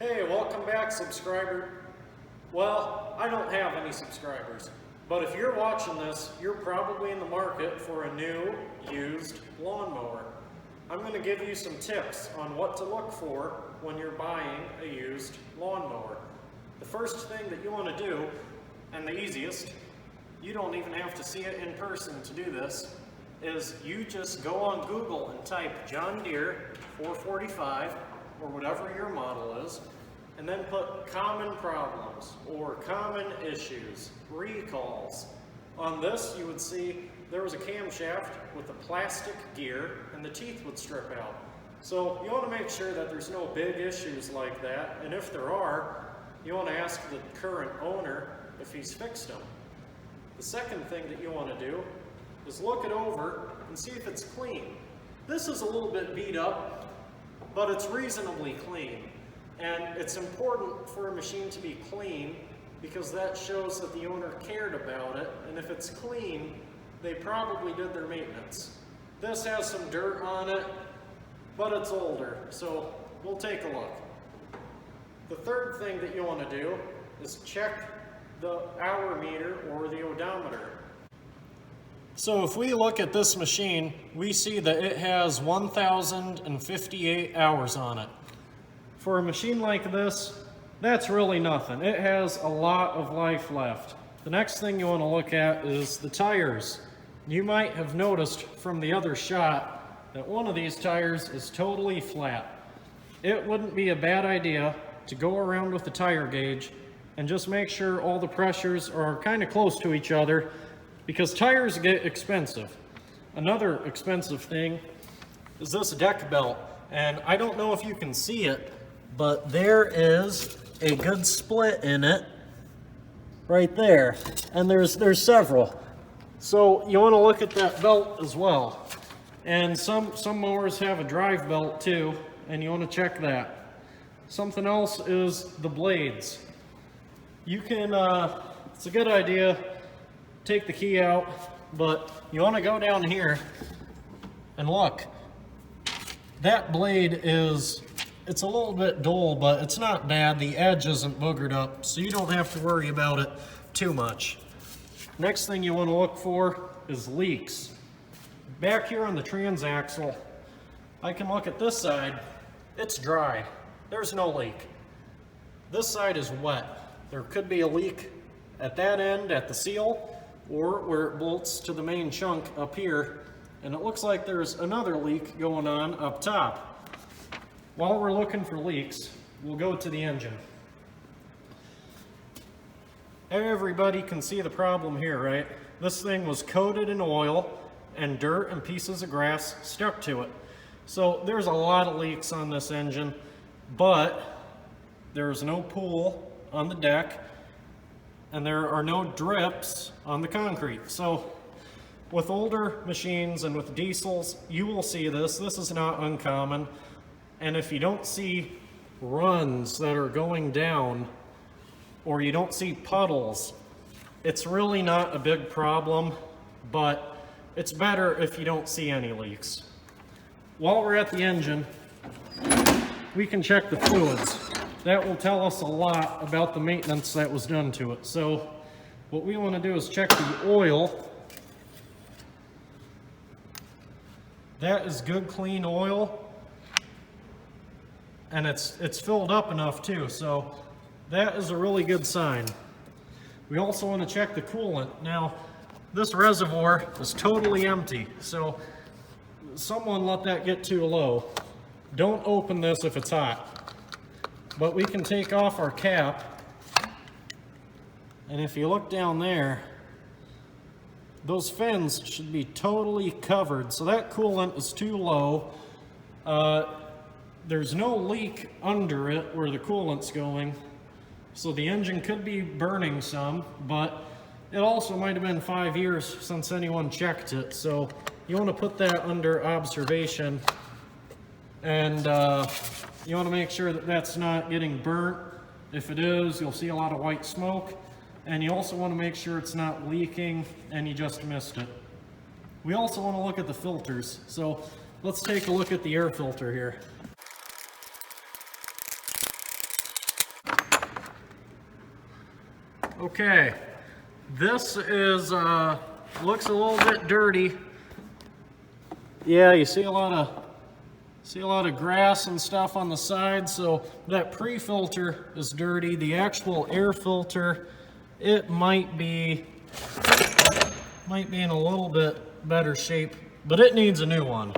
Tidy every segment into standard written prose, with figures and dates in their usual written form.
Hey, welcome back, subscriber. Well, I don't have any subscribers, but if you're watching this, you're probably in the market for a new, used lawnmower. I'm going to give you some tips on what to look for when you're buying a used lawnmower. The first thing that you want to do, and the easiest, you don't even have to see it in person to do this, is you just go on Google and type John Deere 445 or whatever your model is, and then put common problems or common issues, recalls. On this you would see there was a camshaft with a plastic gear and the teeth would strip out. So you want to make sure that there's no big issues like that, and if there are, you want to ask the current owner if he's fixed them. The second thing that you want to do is look it over and see if it's clean. This is a little bit beat up, but it's reasonably clean. And it's important for a machine to be clean because that shows that the owner cared about it, and if it's clean, they probably did their maintenance. This has some dirt on it, but it's older, so we'll take a look. The third thing that you want to do is check the hour meter or the odometer. So if we look at this machine, we see that it has 1,058 hours on it. For a machine like this, that's really nothing. It has a lot of life left. The next thing you want to look at is the tires. You might have noticed from the other shot that one of these tires is totally flat. It wouldn't be a bad idea to go around with the tire gauge and just make sure all the pressures are kind of close to each other, because tires get expensive. Another expensive thing is this deck belt, and I don't know if you can see it, but there is a good split in it right there, and there's several. So you want to look at that belt as well. And some mowers have a drive belt too, and you want to check that. Something else is the blades. You can, it's a good idea, take the key out, but you want to go down here and look. That blade is, it's a little bit dull, but it's not bad. The edge isn't boogered up, so you don't have to worry about it too much. Next thing you want to look for is leaks. Back here on the transaxle, I can look at this side. It's dry. There's no leak. This side is wet. There could be a leak at that end, at the seal, or where it bolts to the main chunk up here, and it looks like there's another leak going on up top. While we're looking for leaks, we'll go to the engine. Everybody can see the problem here, right? This thing was coated in oil, and dirt and pieces of grass stuck to it. So there's a lot of leaks on this engine, but there's no pool on the deck, and there are no drips on the concrete. So with older machines and with diesels, you will see this. This is not uncommon. And if you don't see runs that are going down, or you don't see puddles, it's really not a big problem, but it's better if you don't see any leaks. While we're at the engine, we can check the fluids. That will tell us a lot about the maintenance that was done to it. So what we want to do is check the oil. That is good, clean oil, and it's filled up enough too, so that is a really good sign. We also want to check the coolant. Now, this reservoir is totally empty, so someone let that get too low. Don't open this if it's hot. But we can take off our cap, and if you look down there, those fins should be totally covered. So that coolant is too low. There's no leak under it where the coolant's going. So the engine could be burning some, but it also might have been 5 years since anyone checked it. So you want to put that under observation, and you want to make sure that that's not getting burnt. If it is, you'll see a lot of white smoke. And you also want to make sure it's not leaking and you just missed it. We also want to look at the filters. So let's take a look at the air filter here. Okay, this is looks a little bit dirty. Yeah, you see a lot of grass and stuff on the side, so that pre-filter is dirty. The actual air filter, it might be in a little bit better shape, but it needs a new one.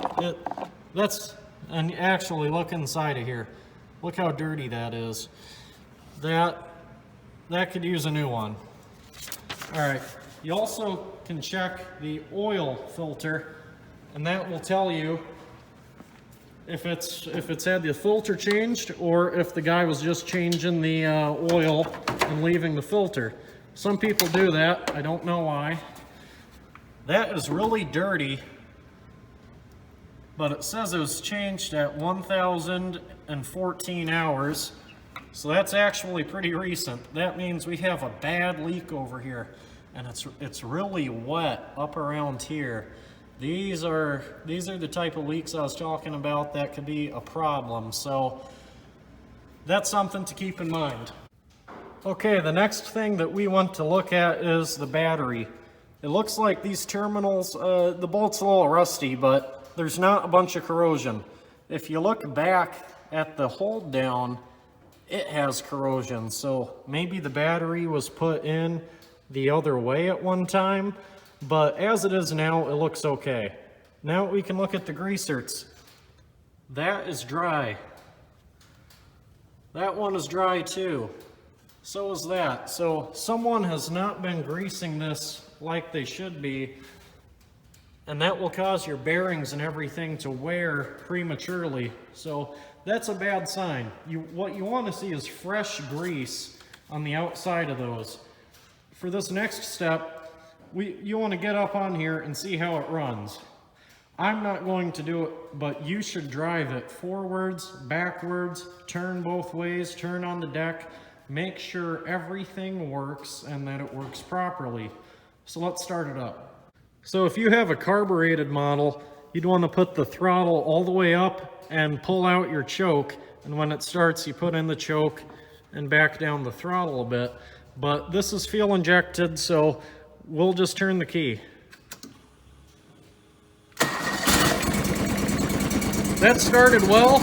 And actually look inside of here. Look how dirty that is. That could use a new one. All right, you also can check the oil filter, and that will tell you if it's had the filter changed or if the guy was just changing the oil and leaving the filter. Some people do that. I don't know why. That is really dirty, but it says it was changed at 1,014 hours. So that's actually pretty recent. That means we have a bad leak over here, and it's really wet up around here. These are the type of leaks I was talking about that could be a problem. So that's something to keep in mind. Okay, the next thing that we want to look at is the battery. It looks like these terminals, the bolt's a little rusty, but there's not a bunch of corrosion. If you look back at the hold down, it has corrosion. So maybe the battery was put in the other way at one time, but as it is now, it looks okay. Now we can look at the greasers. That is dry. That one is dry too. So is that. So someone has not been greasing this like they should be, and that will cause your bearings and everything to wear prematurely. So that's a bad sign. What you want to see is fresh grease on the outside of those. For this next step, you want to get up on here and see how it runs. I'm not going to do it, but you should drive it forwards, backwards, turn both ways, turn on the deck, make sure everything works and that it works properly. So let's start it up. So if you have a carbureted model, you'd want to put the throttle all the way up and pull out your choke, and when it starts you put in the choke and back down the throttle a bit. But this is fuel injected, so we'll just turn the key. That started well.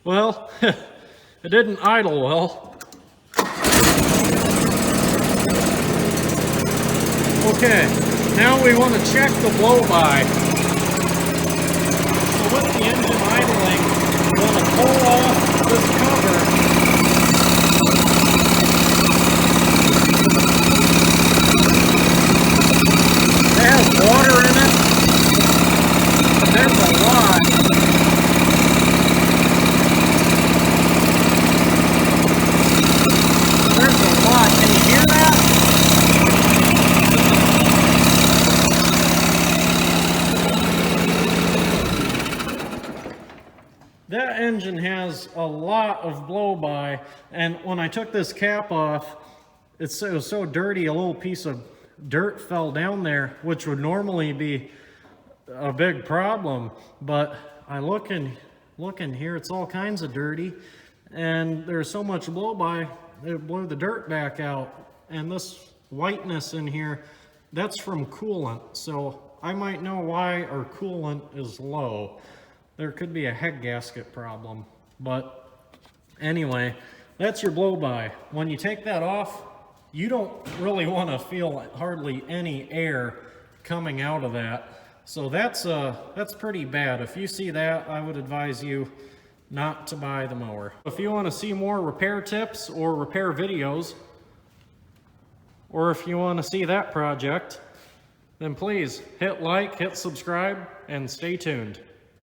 Well, it didn't idle well. Okay, now we want to check the blow-by. So with the engine idling, we want to pull off this cover. It has water in it. There's a lot. There's a lot. Can you hear that? That engine has a lot of blow-by, and when I took this cap off, it was so dirty, a little piece of dirt fell down there, which would normally be a big problem, but I look in here, it's all kinds of dirty, and there's so much blow-by, it blew the dirt back out, and this whiteness in here, that's from coolant, so I might know why our coolant is low. There could be a head gasket problem, but anyway, that's your blow-by. When you take that off, you don't really want to feel hardly any air coming out of that. So that's pretty bad. If you see that, I would advise you not to buy the mower. If you want to see more repair tips or repair videos, or if you want to see that project, then please hit like, hit subscribe, and stay tuned.